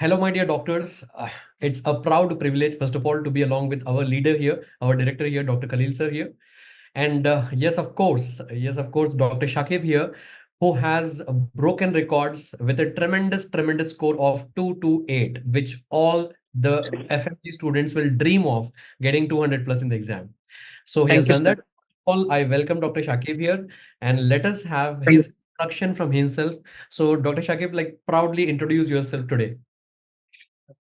Hello, my dear doctors. It's a proud privilege, first of all, to be along with our leader here, our director here, Dr. Khalil sir here. And yes, of course, Dr. Shakib here, who has broken records with a tremendous score of 228, which all the FMG students will dream of getting 200 plus in the exam. So he has Thank you, done sir. that. All I welcome Dr. Shakib here, and let us have Thank you, his introduction from himself. So, Dr. Shakib, like proudly introduce yourself today.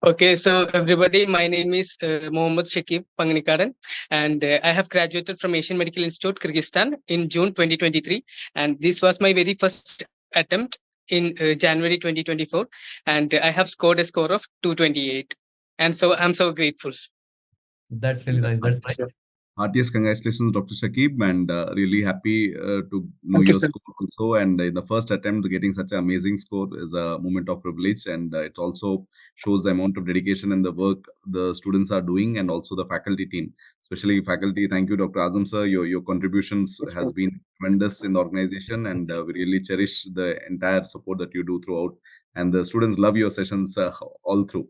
Okay, so everybody, my name is 𝗏𝗏𝗍𝗍 and I have graduated from Asian Medical Institute, Kyrgyzstan in June 2023. And this was my very first attempt in January 2024. And I have scored a score of 228. And so I'm so grateful. That's really nice. That's nice. Heartiest congratulations, Dr. Shakeeb, and really happy to know Thank you, your sir. score also. And in the first attempt, getting such an amazing score is a moment of privilege, and it also shows the amount of dedication and the work the students are doing, and also the faculty team, especially faculty. Thank you, Dr. Azam sir. Your contributions Yes, sir. has been tremendous in the organization, and we really cherish the entire support that you do throughout. And the students love your sessions all through.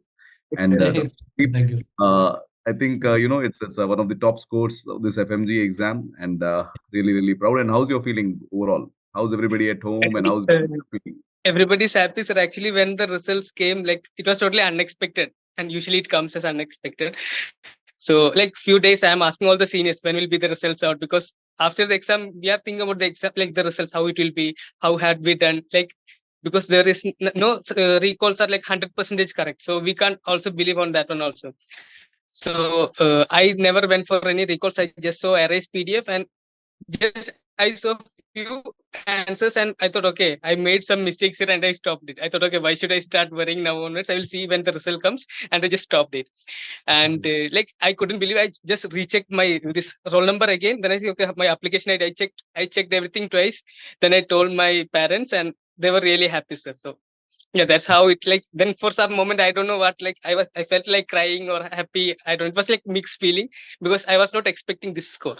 Yes, And sir. Dr. Shakeeb, Thank you. I think it's one of the top scores of this FMG exam, and really proud. And how's your feeling overall? How's everybody at home, and Actually, how's your feeling? everybody's happy, sir. Actually, when the results came, like it was totally unexpected. And usually it comes as unexpected. So like few days I'm asking all the seniors when will be the results out, because after the exam we are thinking about the exam, like the results, how it will be, how had we done, like because there is no recalls are like 100% correct, so we can't also believe on that one also. So I never went for any recalls. I just saw erase PDF and just I saw few answers and I thought, okay, I made some mistakes here and I stopped it. I thought, okay, why should I start worrying now onwards? I will see when the result comes, and I just stopped it. And like I couldn't believe, I just rechecked my this roll number again. Then I said, okay, my application ID, I checked everything twice. Then I told my parents and they were really happy, sir. So yeah, that's how it like. Then for some moment I don't know what, like I felt like crying or happy. I don't, it was like mixed feeling because I was not expecting this score.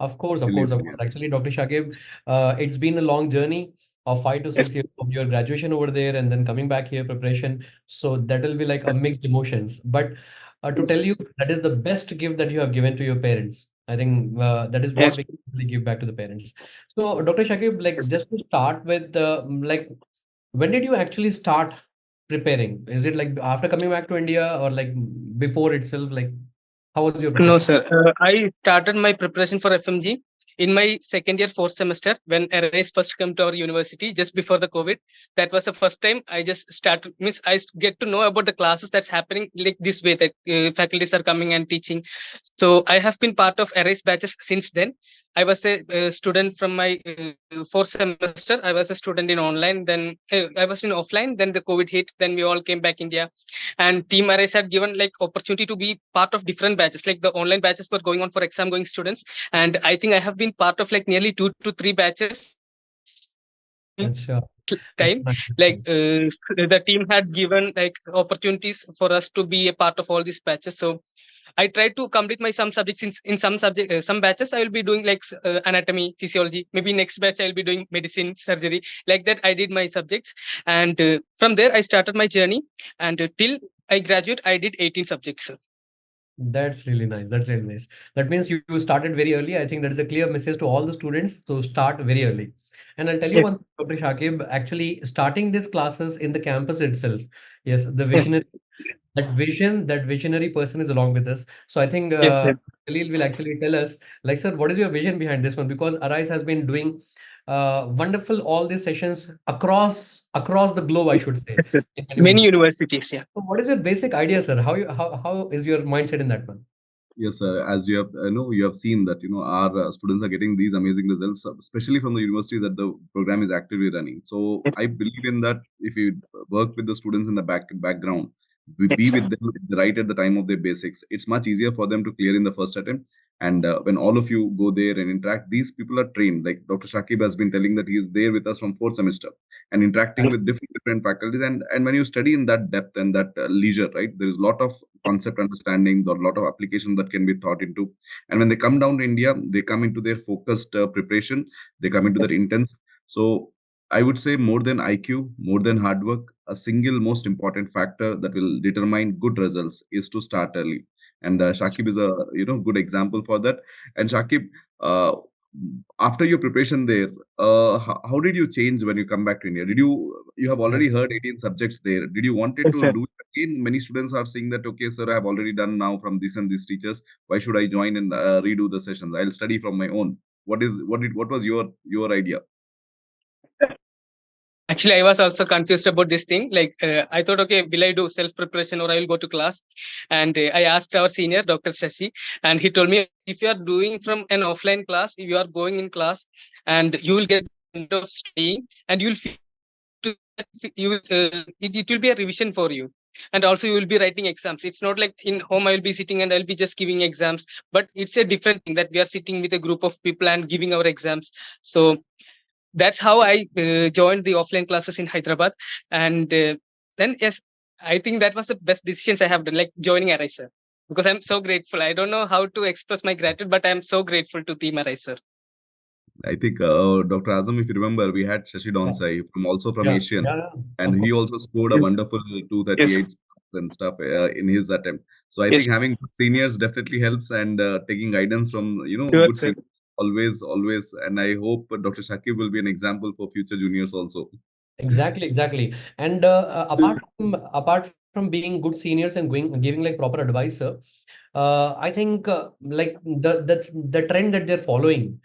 Of course, of Really course, of course. brilliant. Actually, Dr. Shakib, it's been a long journey of 5 to 6 Yes. years of your graduation over there and then coming back here preparation. So that will be like a mixed emotions. But to Yes. tell you, that is the best gift that you have given to your parents. I think that is what Yes. we can really give back to the parents. So, Dr. Shakib, like Yes. just to start with, like when did you actually start preparing? Is it like after coming back to India or like before itself? Like how was your No, preparation? sir. I started my preparation for FMG in my second year, fourth semester, when Arise first came to our university just before the COVID. That was the first time I just started. Means get to know about the classes that's happening like this way, that faculties are coming and teaching. So I have been part of Arise batches since then. I was a student from my fourth semester. I was a student in online. Then I was in offline. Then the COVID hit. Then we all came back India, and Team Arise had given like opportunity to be part of different batches. Like the online batches were going on for exam going students, and I think I have been part of like nearly 2 to 3 batches That's time. nice. Like the team had given like opportunities for us to be a part of all these batches. So I tried to complete my some subjects in some subject, some batches I will be doing like anatomy, physiology. Maybe next batch I will be doing medicine, surgery. Like that I did my subjects, and from there I started my journey. And till I graduate, I did 18 subjects. That's really nice. That's really nice. That means you started very early. I think that is a clear message to all the students to start very early. And I'll tell you Yes, one thing, Dr. Shakib, actually starting these classes in the campus itself. Yes, the yes, visionary, that visionary person is along with us. So I think yes, sir. Khalil will actually tell us, like, sir, what is your vision behind this one? Because Arise has been doing wonderful all these sessions across the globe, I should say. Yes, sir. In many Many universities. universities, yeah. So what is your basic idea, sir? How is your mindset in that one? Yes, as you have you have seen that our students are getting these amazing results, especially from the universities that the program is actively running. So Yes, I believe in that. If you work with the students in the background, we yes, be sir. with them right at the time of their basics, it's much easier for them to clear in the first attempt. And when all of you go there and interact, these people are trained. Like Dr. Shakib has been telling that he is there with us from fourth semester and interacting Yes, with different faculties. And when you study in that depth and that leisure, right, there is a lot of yes, concept understanding, there are a lot of application that can be taught into. And when they come down to India, they come into their focused preparation. They come into their yes, intense. So I would say more than IQ, more than hard work, a single most important factor that will determine good results is to start early. And Shakib is a good example for that. And Shakib, uh, after your preparation there, how did you change when you come back to India? Did you have already heard 18 subjects there? Did you wanted Yes, to sir. do it again? Many students are saying that, okay, sir, I have already done now from this and these teachers. Why should I join and redo the sessions? I'll study from my own. What was your idea? Actually, I was also confused about this thing. Like, I thought, okay, will I do self-preparation or I will go to class? And I asked our senior, Dr. Shashi, and he told me, if you are doing from an offline class, you are going in class, and you will get end of studying, and you will feel you will, it will be a revision for you. And also you will be writing exams. It's not like in home I will be sitting and I'll be just giving exams, but it's a different thing that we are sitting with a group of people and giving our exams. So that's how I joined the offline classes in Hyderabad. And then, yes, I think that was the best decisions I have done, like joining Eraser, because I'm so grateful. I don't know how to express my gratitude, but I'm so grateful to Team Eraser. I think Dr. Azam, if you remember, we had 𝗙𝗲𝗃𝗀𝗃𝗃 also from Yeah, Asian, yeah, and of he course. also scored a Yes. wonderful Yes. 238 and stuff in his attempt. So I Yes. think having good seniors definitely helps, and taking guidance from Sure, good sir. seniors always. And I hope Dr. Shakib will be an example for future juniors also. Exactly. And apart from being good seniors and giving like proper advice, sir, I think like the trend that they're following,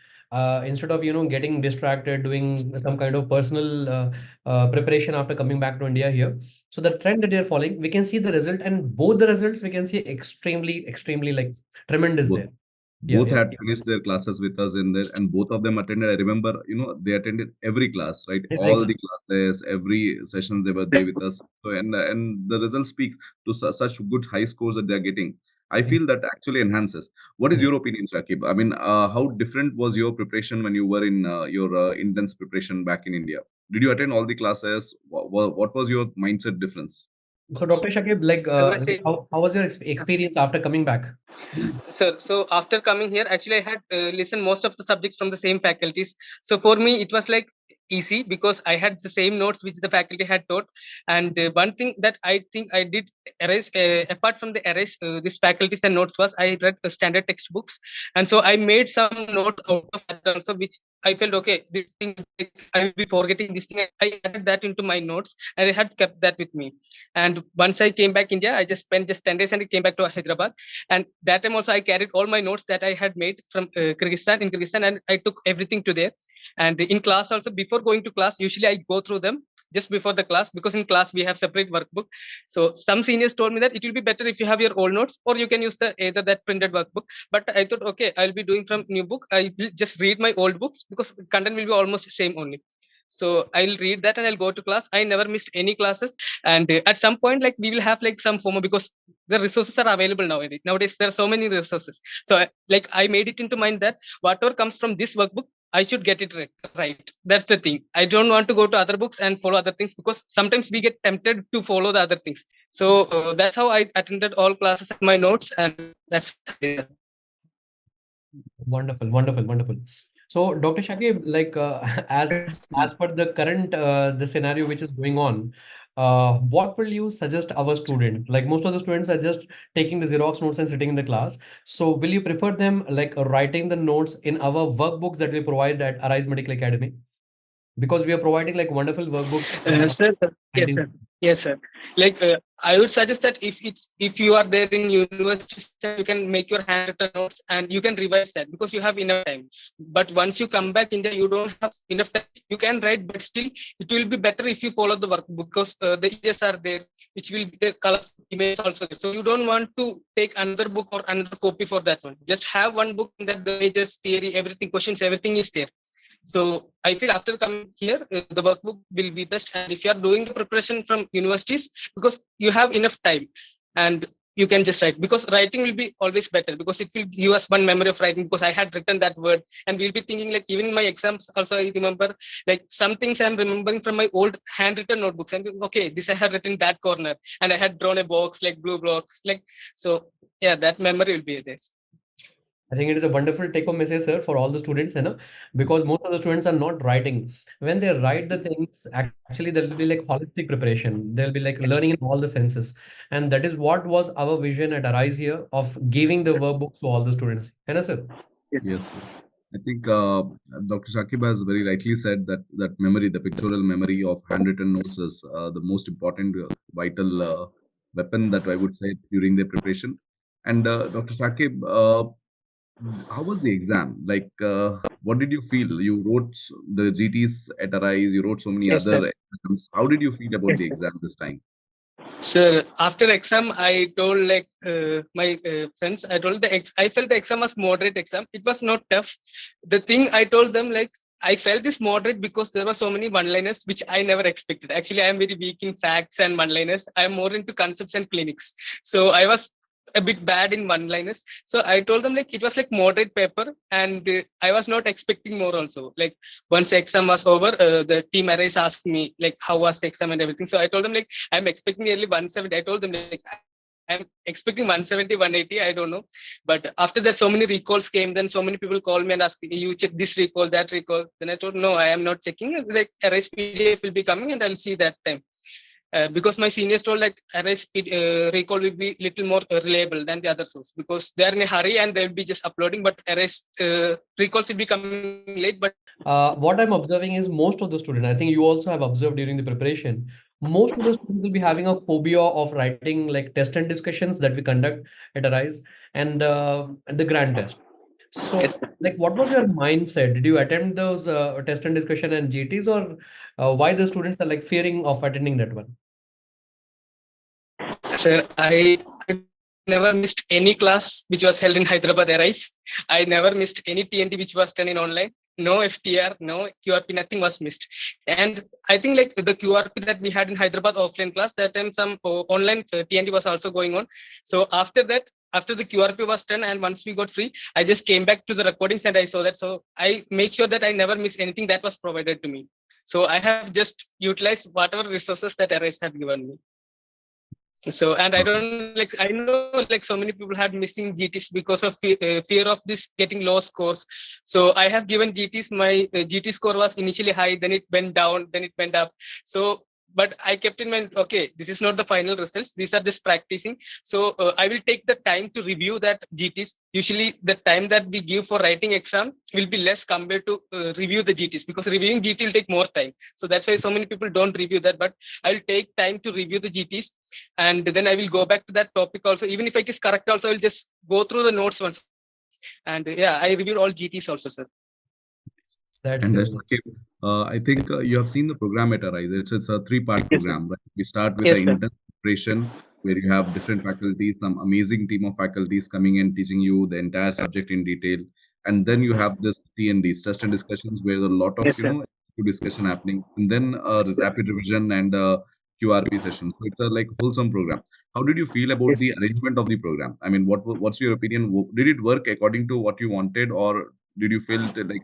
instead of getting distracted, doing some kind of personal preparation after coming back to India here. So the trend that they're following, we can see the result, and both the results we can see extremely like tremendous Both there. Yeah, both yeah, had finished their classes with us in there, and both of them attended. I remember, they attended every class, right? every All class. the classes, every session they were there with us. So and the result speaks to such good high scores that they are getting. I feel that actually enhances. What is Correct. your opinion, Shakib? I mean, how different was your preparation when you were in your intense preparation back in India? Did you attend all the classes? What was your mindset difference? So Dr. Shakib, I was saying, how was your experience after coming back? sir, so after coming here, actually, I had listened most of the subjects from the same faculties. So for me, it was like easy because I had the same notes which the faculty had taught. And one thing that I think I did erase, apart from the erase, this faculties and notes was I read the standard textbooks, and so I made some notes out of that also, which I felt okay. This thing I will be forgetting. This thing I added that into my notes, and I had kept that with me. And once I came back India, I just spent just 10 days and I came back to Hyderabad. And that time also I carried all my notes that I had made from Kyrgyzstan, and I took everything to there. And in class also, before going to class, usually I go through them just before the class, because in class we have separate workbook. So some seniors told me that it will be better if you have your old notes, or you can use the either that printed workbook. But I thought, okay, I'll be doing from new book. I will just read my old books because content will be almost same only. So I'll read that and I'll go to class. I never missed any classes. And at some point, like we will have like some FOMO because the resources are available nowadays. Nowadays, there are so many resources. So like I made it into mind that whatever comes from this workbook, I should get it right. That's the thing. I don't want to go to other books and follow other things, because sometimes we get tempted to follow the other things. So that's how I attended all classes at my notes, and that's Wonderful. So, Dr. Shakib, like as per the current the scenario which is going on, what will you suggest our student? Like most of the students are just taking the Xerox notes and sitting in the class. So, will you prefer them like writing the notes in our workbooks that we provide at Arise Medical Academy? Because we are providing like wonderful workbooks. Sir, yes, sir. Yes, sir. Like I would suggest that if you are there in university, you can make your handwritten notes and you can revise that because you have enough time. But once you come back India, you don't have enough time. You can write, but still it will be better if you follow the work, because the images are there, which will be the colorful images also there. So you don't want to take another book or another copy for that one. Just have one book that the images, theory, everything, questions, everything is there. So I feel after coming here, the workbook will be best. And if you are doing the preparation from universities, because you have enough time and you can just write, because writing will be always better, because it will give us one memory of writing, because I had written that word, and we'll be thinking like even in my exams also, I remember like some things I'm remembering from my old handwritten notebooks. And okay, this I had written that corner and I had drawn a box like blue blocks, like, so yeah, that memory will be there. I think it is a wonderful take-home message, sir, for all the students, because Yes. most of the students are not writing. When they write the things, actually there will be like holistic preparation. They'll be like learning in all the senses, and that is what was our vision at Arise here of giving the workbooks to all the students. Sir? Yes, yes. I think Dr. Shakib has very rightly said that memory, the pictorial memory of handwritten notes, is the most important, vital weapon that I would say during their preparation. And Dr. Shakib, how was the exam? Like, what did you feel? You wrote the GTs at Arise, you wrote so many Yes, sir. other exams. How did you feel about the Yes, sir. exam this time? Sir, after exam, I told like my friends, I told I felt the exam was moderate exam. It was not tough. The thing I told them like I felt this moderate because there were so many one-liners which I never expected. Actually, I am very weak in facts and one-liners. I am more into concepts and clinics. So I was a bit bad in one-liners. So I told them like it was like moderate paper, and I was not expecting more also. Like once the exam was over, the team Arise asked me like how was the exam and everything. So I told them like I'm expecting nearly 170. I told them like I'm expecting 170, 180. I don't know. But after that, so many recalls came. Then so many people called me and asked me, you check this recall, that recall. Then I told, no, I am not checking. Like Arise PDF will be coming and I'll see that time. Because my seniors told like Arise recall will be little more reliable than the other source because they are in a hurry and they'll be just uploading. But Arise recalls will be coming late. But What I'm observing is most of the students, I think you also have observed during the preparation, most of the students will be having a phobia of writing like test and discussions that we conduct at Arise and the grand test. So, like, what was your mindset? Did you attend those test and discussion and GTs, or why the students are like fearing of attending that one? Sir, I never missed any class which was held in Hyderabad Arise. I never missed any TNT which was done in online. No FTR, no QRP, nothing was missed. And I think like the QRP that we had in Hyderabad offline class, that time some online TNT was also going on. So after that, after the QRP was done and once we got free, I just came back to the recordings and I saw that. So I make sure that I never miss anything that was provided to me. So I have just utilized whatever resources that Arise had given me. So, and I don't like, I know like so many people had missing GTs because of fear of this getting low scores. So I have given GTs, my GT score was initially high, then it went down, then it went up. So, but I kept in mind, okay, this is not the final results. These are just practicing. So I will take the time to review that GTs. Usually the time that we give for writing exam will be less compared to review the GTs because reviewing GT will take more time. So that's why so many people don't review that, but I'll take time to review the GTs. And then I will go back to that topic also. Even if it is correct also, I'll just go through the notes once. And yeah, I reviewed all GTs also, sir. That's And great. Shakib, I think you have seen the program at Arise. It's a three-part Yes, sir. program, right? We start with Yes, the sir. intense preparation, where you have different faculties, some amazing team of faculties coming and teaching you the entire subject in detail. And then you have this T&Ds, test and discussions, where there's a lot of, Yes, sir. discussion happening. And then rapid revision and QRP session. So it's a like wholesome program. How did you feel about Yes. the arrangement of the program? I mean, what's your opinion? Did it work according to what you wanted, or did you feel that, like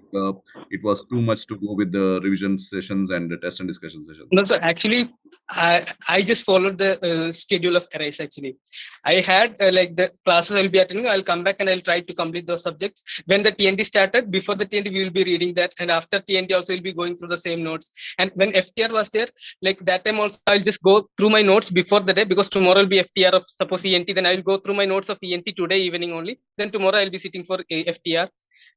it was too much to go with the revision sessions and the test and discussion sessions? No, sir. Actually, I just followed the schedule of Arise. Actually, I had like the classes I'll be attending. I'll come back and I'll try to complete those subjects. When the TNT started, before the TNT, we will be reading that, and after TNT also, we'll be going through the same notes. And when FTR was there, like that time also, I'll just go through my notes before the day because tomorrow will be FTR of suppose ENT. Then I'll go through my notes of ENT today evening only. Then tomorrow I'll be sitting for FTR.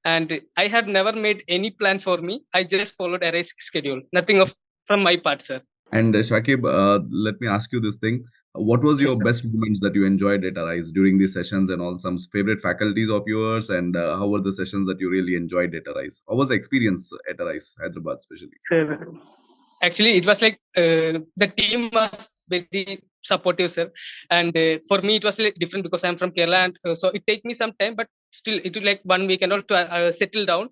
And I have never made any plan for me. I just followed Arise schedule. Nothing of from my part, sir. And Shakib, let me ask you this thing. What was Yes, your sir. best moments that you enjoyed at Arise during these sessions and all? Some favorite faculties of yours, and how were the sessions that you really enjoyed at Arise? How was the experience at Arise, Hyderabad, especially? Sir, actually, it was like the team was very supportive, sir. And for me, it was like different because I'm from Kerala, and so it take me some time, but still, it took like 1 week and all to settle down.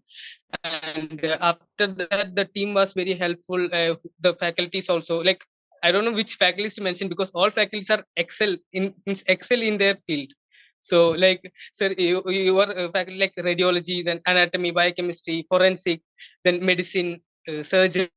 And after that, the team was very helpful. The faculties also like I don't know which faculties to mention because all faculties are excel in their field. So like sir, you are faculty like radiology, then anatomy, biochemistry, forensic, then medicine, surgery.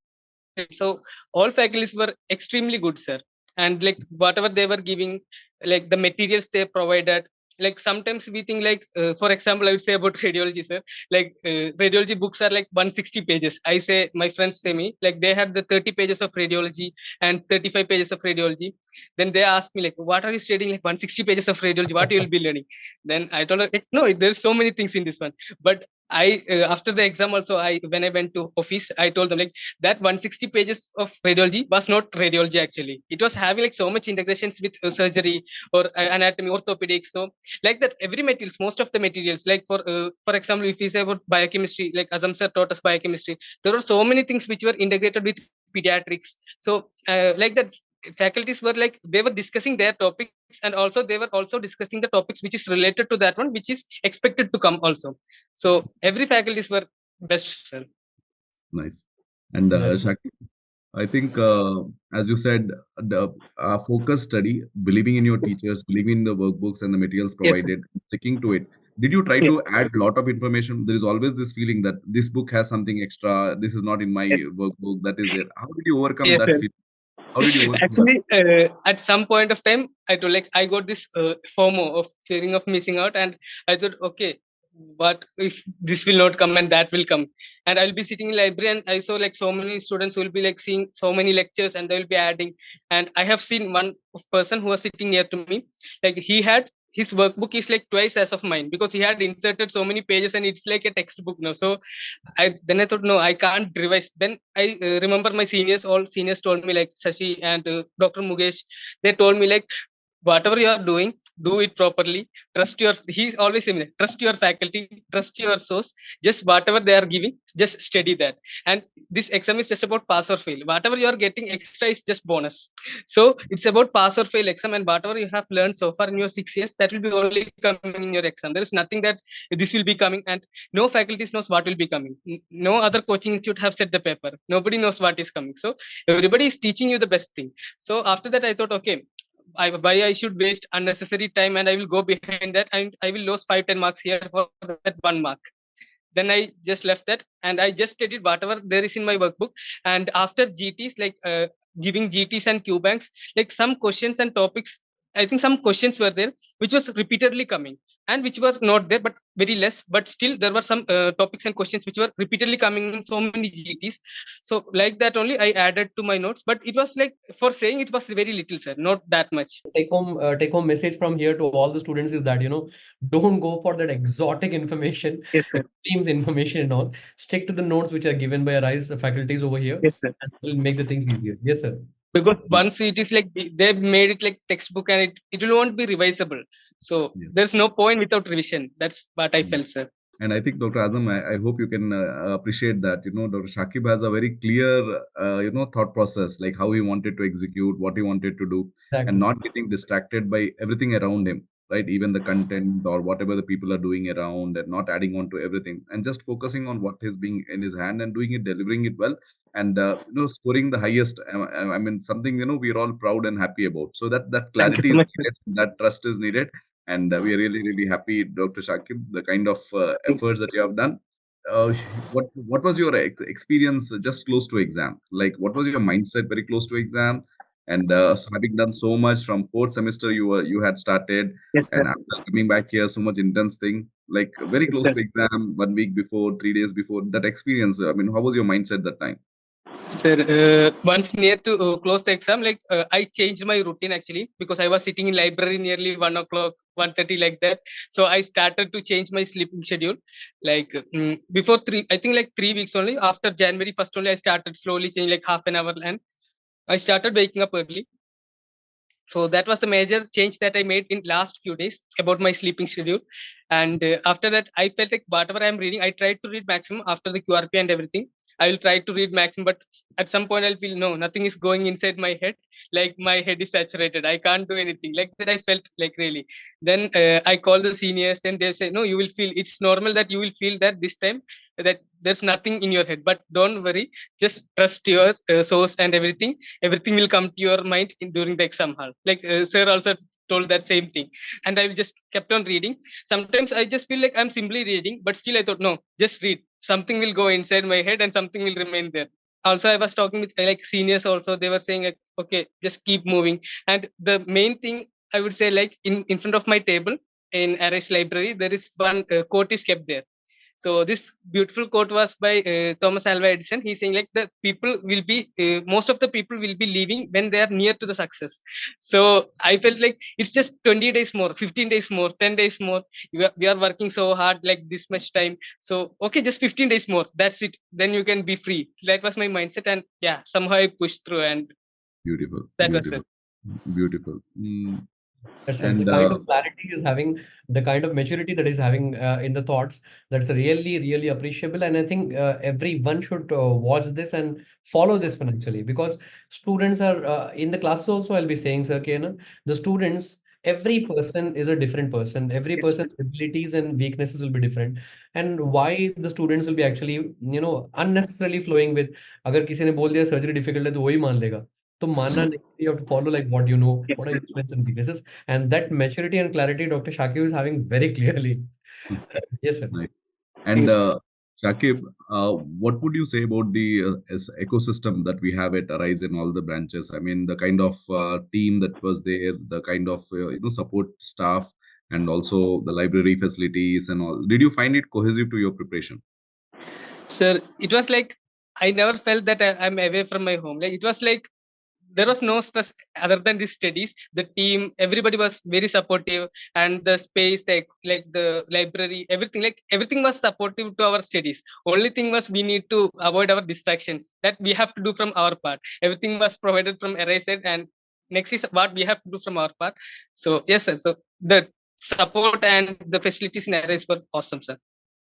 So all faculties were extremely good, sir. And like whatever they were giving, like the materials they provided, like sometimes we think like, for example, I would say about radiology, sir. Like radiology books are like 160 pages. I say, my friends say me like they had the 30 pages of radiology and 35 pages of radiology. Then they ask me like, what are you studying? Like 160 pages of radiology. What you will be learning? Then I told her, like, no, there's so many things in this one. But I after the exam also, I when I went to office, I told them like that 160 pages of radiology was not radiology actually. It was having like so much integrations with surgery or anatomy, orthopedics. So like that, every materials, most of the materials, like for example, if we say about biochemistry, like Azam sir taught us biochemistry, there were so many things which were integrated with pediatrics. So like that, faculties were like they were discussing their topics, and also they were also discussing the topics which is related to that one, which is expected to come also. So every faculties were best, sir. Nice. And Nice. Shakib, I think, as you said, the focus study, believing in your teachers, believing in the workbooks and the materials Yes, sir. provided, sticking to it. Did you try Yes. to add a lot of information? There is always this feeling that this book has something extra. This is not in my Yes, workbook. That is it. How did you overcome yes, that sir. feeling? How did you overcome that? Actually, at some point of time, I told like I got this FOMO of fearing of missing out, and I thought, okay, what if this will not come and that will come, and I'll be sitting in library, and I saw like so many students will be like seeing so many lectures, and they will be adding, and I have seen one person who was sitting near to me, like he had his workbook is like twice as of mine because he had inserted so many pages and it's like a textbook now. So I thought, no, I can't revise. Then I remember my seniors, all seniors told me like Shashi and Dr. Mugesh, they told me like whatever you are doing, do it properly. Trust your. He's always saying that, trust your faculty, trust your source. Just whatever they are giving, just study that. And this exam is just about pass or fail. Whatever you are getting extra is just bonus. So it's about pass or fail exam, and whatever you have learned so far in your 6 years, that will be only coming in your exam. There is nothing that this will be coming, and no faculties knows what will be coming. No other coaching institute have set the paper. Nobody knows what is coming. So everybody is teaching you the best thing. So after that, I thought, okay, why I should waste unnecessary time, and I will go behind that, and I will lose 5-10 marks here for that 1 mark. Then I just left that, and I just studied whatever there is in my workbook. And after GTs, like giving GTs and Q banks, like some questions and topics, I think some questions were there which was repeatedly coming, and which were not there but very less, but still there were some topics and questions which were repeatedly coming in so many GTs. So like that only I added to my notes, but it was like, for saying, it was very little, sir, not that much. Take home message from here to all the students is that, don't go for that exotic information, Yes, sir. extreme information and all. Stick to the notes which are given by RISE faculties over here, Yes, sir. and will make the things easier. Yes, sir. Because once it is like they've made it like textbook, and it will not be revisable. So Yeah. there's no point without revision. That's what I felt, sir. And I think, Dr. Azam, I hope you can appreciate that. Dr. Shakib has a very clear, thought process, like how he wanted to execute, what he wanted to do, and Exactly. not getting distracted by everything around him, right? Even the content or whatever the people are doing around, and not adding on to everything, and just focusing on what is being in his hand and doing it, delivering it well, and scoring the highest. I mean, something we're all proud and happy about. So that Thank you clarity so is much, sir. needed, that trust is needed, and we are really, really happy, Dr. Shakib, the kind of Thanks. efforts that you have done. Uh, what was your experience just close to exam? Like, what was your mindset very close to exam? And so having done so much from fourth semester, you had started, Yes, sir. and after coming back here, so much intense thing, like very Yes, close sir. to exam, 1 week before, 3 days before that experience. I mean, how was your mindset that time? Sir, once near to close the exam, like I changed my routine actually, because I was sitting in library nearly 1 o'clock, 1:30 like that. So I started to change my sleeping schedule. Like before I think like 3 weeks only. After January 1st only, I started slowly change like half an hour, and I started waking up early. So that was the major change that I made in last few days about my sleeping schedule. And after that, I felt like whatever I'm reading, I tried to read maximum after the QRP and everything. I will try to read maximum, but at some point I'll feel no, nothing is going inside my head. Like my head is saturated. I can't do anything. Like that, I felt like really. Then I call the seniors, and they say, no, you will feel. It's normal that you will feel that this time, that there's nothing in your head. But don't worry. Just trust your source and everything will come to your mind during the exam hall. Like sir also told that same thing, and I just kept on reading. Sometimes I just feel like I'm simply reading, but still I thought, no, just read. Something will go inside my head and something will remain there. Also, I was talking with like seniors also. They were saying like, okay, just keep moving. And the main thing I would say, like in front of my table, in 𝗏𝗏𝗃 library, there is one quote is kept there. So this beautiful quote was by Thomas Alva Edison. He's saying like the people will be, most of the people will be leaving when they are near to the success. So I felt like it's just 20 days more, 15 days more, 10 days more. We are working so hard, like this much time. So, okay, just 15 days more. That's it. Then you can be free. That was my mindset. And yeah, somehow I pushed through, and Beautiful, that was it. beautiful. That's right. And The kind of clarity is having, the kind of maturity that is having in the thoughts, that's really, really appreciable. And I think everyone should watch this and follow this one actually, because students are in the classes also, I'll be saying, Sir Kenan, the students, every person is a different person. Every Yes. person's abilities and weaknesses will be different. And why the students will be actually, unnecessarily flowing with, अगर किसी ने बोल दिया surgery difficult है तो वही मान लेगा. तो मानना नहीं, you have to follow like what you know, what are your strengths and weaknesses, and that maturity and clarity Dr. Shakeeb is having very clearly. Yes, sir. Nice. And Shakib, what would you say about the ecosystem that we have at Arise in all the branches? I mean, the kind of team that was there, the kind of support staff, and also the library facilities and all. Did you find it cohesive to your preparation? Sir, it was like I never felt that I'm away from my home. Like it was like there was no stress other than the studies. The team, everybody was very supportive, and the space, like the library, everything was supportive to our studies. Only thing was we need to avoid our distractions that we have to do from our part. Everything was provided from Arise, and next is what we have to do from our part. So yes, sir. So the support and the facilities in Arise were awesome, sir.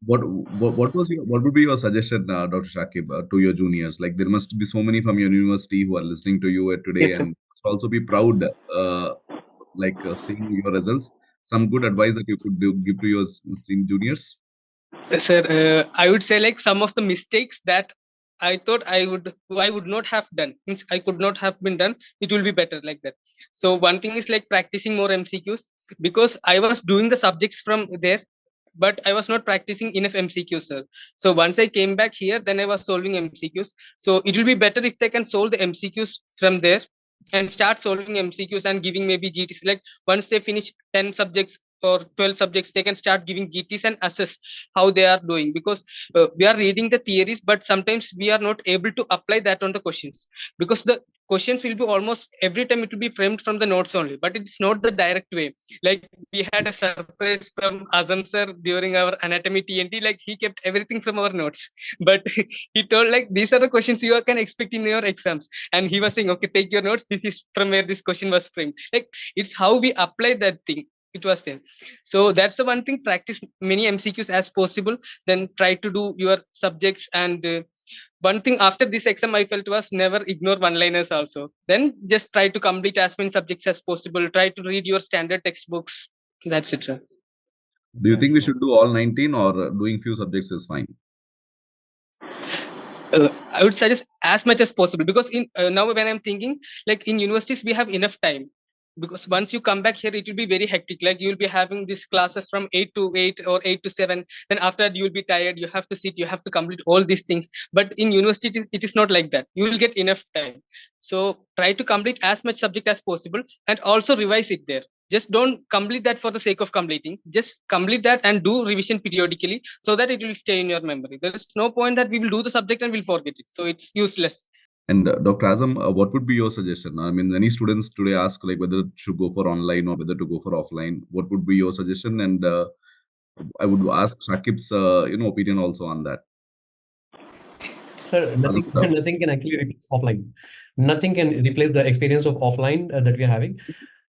What would be your suggestion, Dr. Shakib, to your juniors? Like there must be so many from your university who are listening to you today, Yes, sir. and also be proud, seeing your results. Some good advice that you could give to your juniors. Sir, I would say like some of the mistakes that I thought I would not have done, means I could not have been done. It will be better like that. So one thing is like practicing more MCQs, because I was doing the subjects from there, but I was not practicing enough MCQs, sir. So once I came back here, then I was solving MCQs. So it will be better if they can solve the MCQs from there and start solving MCQs and giving maybe GTs. Like once they finish 10 subjects or 12 subjects, they can start giving GTs and assess how they are doing, because we are reading the theories, but sometimes we are not able to apply that on the questions, because the questions will be almost every time it will be framed from the notes only, but it's not the direct way. Like we had a surprise from Azam sir during our anatomy TNT, like he kept everything from our notes, but he told like these are the questions you can expect in your exams, and he was saying, okay, take your notes, this is from where this question was framed. Like it's how we apply that thing. It was there. So that's the one thing, practice many MCQs as possible, then try to do your subjects. And one thing after this exam I felt was never ignore one-liners also. Then just try to complete as many subjects as possible. Try to read your standard textbooks. That's it, sir. Do you think we should do all 19, or doing few subjects is fine? I would suggest as much as possible, because in now when I'm thinking, like in universities we have enough time, because once you come back here it will be very hectic. Like you will be having these classes from 8 to 8 or 8 to 7, then after that you will be tired, you have to sit, you have to complete all these things. But in university it is not like that. You will get enough time, so try to complete as much subject as possible, and also revise it there. Just don't complete that for the sake of completing. Just complete that and do revision periodically, so that it will stay in your memory. There is no point that we will do the subject and we'll forget it, so it's useless. And Dr. Azam, what would be your suggestion? I mean, many students today ask like whether to go for online or whether to go for offline. What would be your suggestion? And I would ask Shakib's opinion also on that. Sir, nothing can actually replace offline. Nothing can replace the experience of offline that we are having.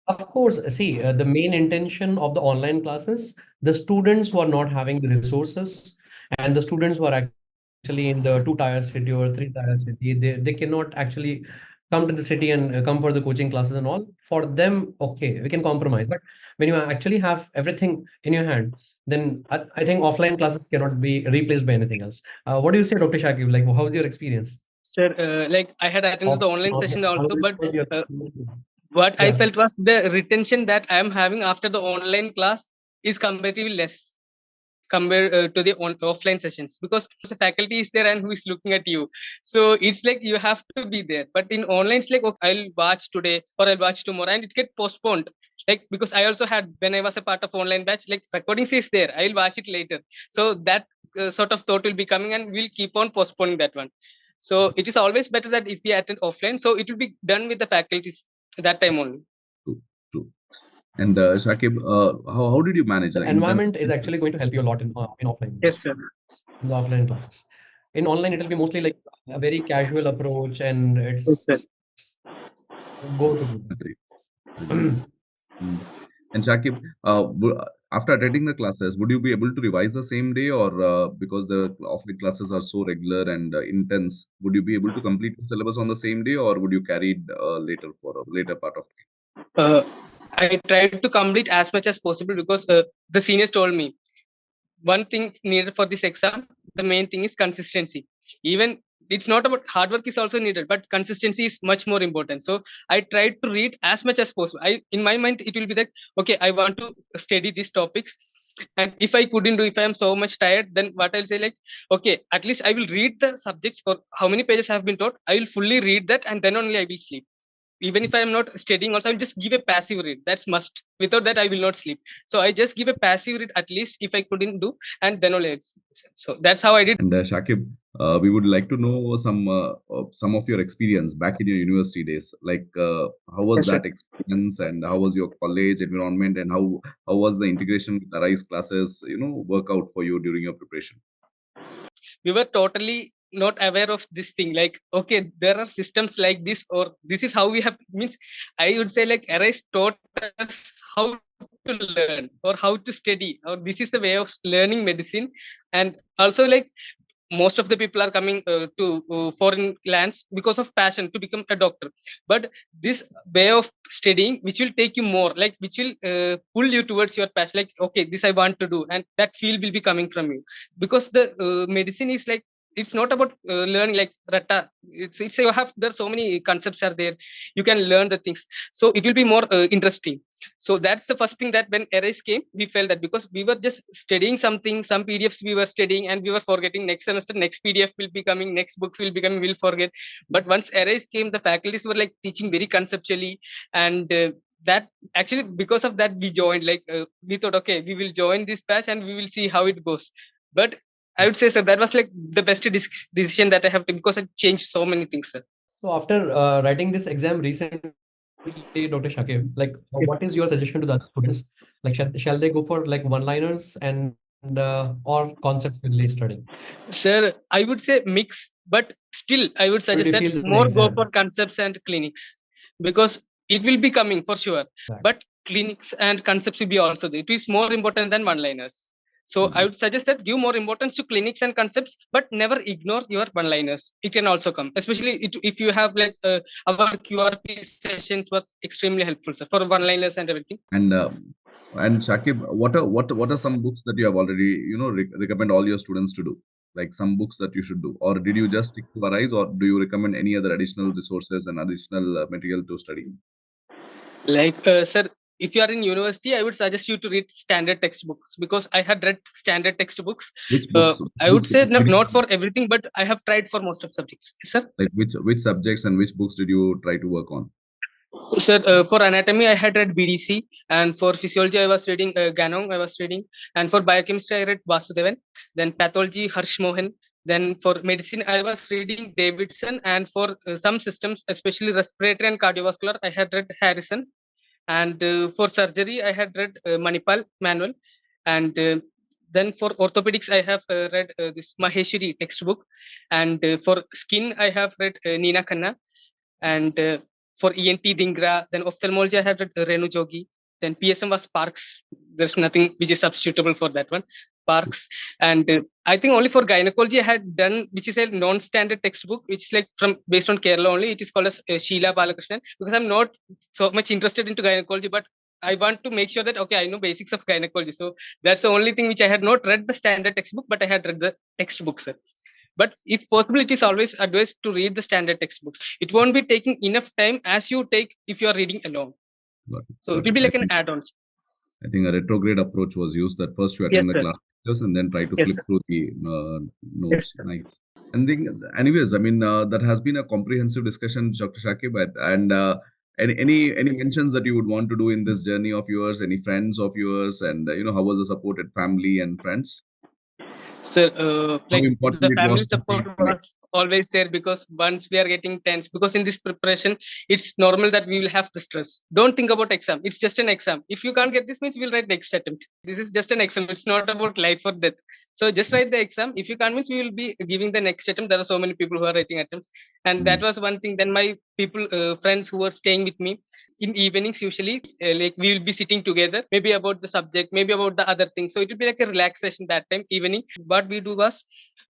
Of course, see, the main intention of the online classes, the students who are not having the resources, and the students who are actually in the 2-tier city or 3-tier city, they cannot actually come to the city and come for the coaching classes and all. For them, okay, we can compromise. But when you actually have everything in your hand, then I think offline classes cannot be replaced by anything else. What do you say, Dr. Shakib? Like, how was your experience? Sir, like I had attended the online session also, but was your what I Yeah. felt was the retention that I am having after the online class is comparatively less compared to the offline sessions, because the faculty is there and who is looking at you. So it's like you have to be there. But in online, it's like, okay, I'll watch today or I'll watch tomorrow, and it get postponed. Like, because I also had, when I was a part of online batch, like recordings is there, I will watch it later. So that sort of thought will be coming, and we'll keep on postponing that one. So it is always better that if we attend offline, so it will be done with the faculties that time only. True, true. And Shakib, how did you manage The the environment is actually going to help you a lot in offline. Yes, sir. In the offline classes. In online, it will be mostly like a very casual approach, and Yes, it's sir. go to go. Agreed. And Shakib, after attending the classes, would you be able to revise the same day, or because the offline classes are so regular and intense, would you be able to complete the syllabus on the same day, or would you carry it later for a later part of the day? I tried to complete as much as possible, because the seniors told me one thing needed for this exam, the main thing is consistency. Even it's not about hard work is also needed, but consistency is much more important. So I tried to read as much as possible. In my mind, it will be like, okay, I want to study these topics. And if I couldn't do, if I am so much tired, then what I'll say, like, okay, at least I will read the subjects, or how many pages have been taught. I will fully read that, and then only I will sleep. Even if I am not studying also, I will just give a passive read. That's must. Without that, I will not sleep. So I just give a passive read, at least if I couldn't do, and then only it's. So that's how I did. And Shakib, we would like to know some of your experience back in your university days. Like, how was Yes, sir. that experience, and how was your college environment, and how was the integration with the RISE classes, work out for you during your preparation? We were totally not aware of this thing. Like, okay, there are systems like this, or this is how we have, means I would say, like, Arise taught us how to learn or how to study, or this is the way of learning medicine. And also, like, most of the people are coming to foreign lands because of passion to become a doctor. But this way of studying, which will take you more, like, which will pull you towards your passion, like, okay, this I want to do, and that field will be coming from you. Because the medicine is like, it's not about learning like ratta. It's you have, there so many concepts are there, you can learn the things, so it will be more interesting. So that's the first thing, that when Arise came, we felt that, because we were just studying something, some PDFs we were studying, and we were forgetting. Next semester, next PDF will be coming, next books will be coming, we'll forget. But once Arise came, the faculties were like teaching very conceptually, and that actually, because of that, we joined. Like, we thought, okay, we will join this batch and we will see how it goes. But I would say, sir, that was like the best decision that I have to, because it changed so many things, sir. So after writing this exam recently, Dr. Shakib, like, Yes. what is your suggestion to the other students? Like, shall they go for like one-liners and or concepts related studying? Sir, I would say mix, but still I would suggest that feel the more go exam? for concepts and clinics, because it will be coming for sure. Right. But clinics and concepts will be also there. It is more important than one-liners. So I would suggest that give more importance to clinics and concepts, but never ignore your one-liners. It can also come, especially if you have like our QRP sessions was extremely helpful, sir, for one-liners and everything. And Shakib, what are some books that you have already recommend all your students to do? Like some books that you should do, or did you just stick to Arise, or do you recommend any other additional resources and additional material to study? Like, sir, if you are in university, I would suggest you to read standard textbooks, because I had read standard textbooks. Which books? I would say not for everything, but I have tried for most of subjects, sir. Like which subjects and which books did you try to work on? Sir, for anatomy, I had read BDC, and for physiology, I was reading Ganong. I was reading, and for biochemistry, I read Vasudevan. Then pathology, Harsh-Mohan. Then for medicine, I was reading Davidson, and for some systems, especially respiratory and cardiovascular, I had read Harrison. And for surgery, I had read Manipal manual. And then for orthopedics, I have read this Maheshwari textbook. And for skin, I have read Neena Khanna. And for ENT, Dingra. Then ophthalmology, I have read Renu Jogi. Then PSM was Parks. There's nothing which is substitutable for that one. Parks. And I think only for gynecology I had done, which is a non-standard textbook, which is like from based on Kerala only. It is called as Sheila Balakrishnan, because I'm not so much interested into gynecology, but I want to make sure that, okay, I know basics of gynecology. So that's the only thing which I had not read the standard textbook, but I had read the textbook, sir. But if possible, it is always advised to read the standard textbooks. It won't be taking enough time as you take if you are reading alone. So it will be like an add-on. I think a retrograde approach was used, that first you attend the classes and then try to flip through the notes. Nice. And anyways, I mean, that has been a comprehensive discussion, Dr. Shakib. And Any mentions that you would want to do in this journey of yours? Any friends of yours, and how was the support at family and friends? So, How like important the it was family to stay support connected? was always there, because once we are getting tense, because in this preparation, it's normal that we will have the stress. Don't think about exam. It's just an exam. If you can't get this, means we'll write next attempt. This is just an exam. It's not about life or death. So just write the exam. If you can't, means we will be giving the next attempt. There are so many people who are writing attempts, and that was one thing. Then my people, friends who were staying with me in evenings, usually, like we will be sitting together, maybe about the subject, maybe about the other things. So it will be like a relaxation that time evening. What we do was,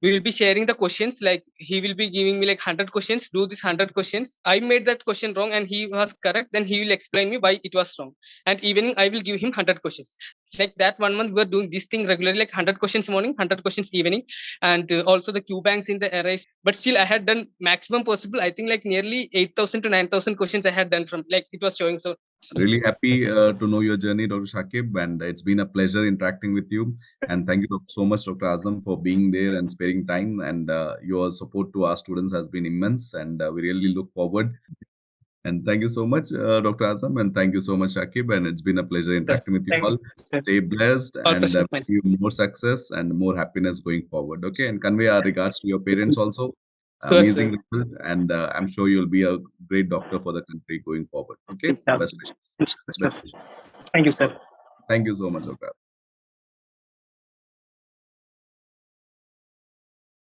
we will be sharing the questions. Like he will be giving me like 100 questions, do this 100 questions. I made that question wrong and he was correct, then he will explain me why it was wrong. And evening I will give him 100 questions. Like that 1 month we were doing this thing regularly, like 100 questions morning, 100 questions evening. And also the q banks in the arrays. But still I had done maximum possible. I think like nearly 8,000 to 9,000 questions I had done, from like it was showing. So Really happy to know your journey, Dr. Shakib, and it's been a pleasure interacting with you. And thank you so much, Dr. Azam, for being there and sparing time. And your support to our students has been immense, and we really look forward. And thank you so much, Dr. Azam, and thank you so much, Shakib. And it's been a pleasure interacting with you thank all. you, sir. Stay blessed, All and questions, wish you more success and more happiness going forward. Okay, and convey our regards to your parents also. Sure, sir. Amazing result, and I'm sure you'll be a great doctor for the country going forward. Okay, Yeah. best wishes. Best wishes. Thank you, sir. Thank you so much, Dr.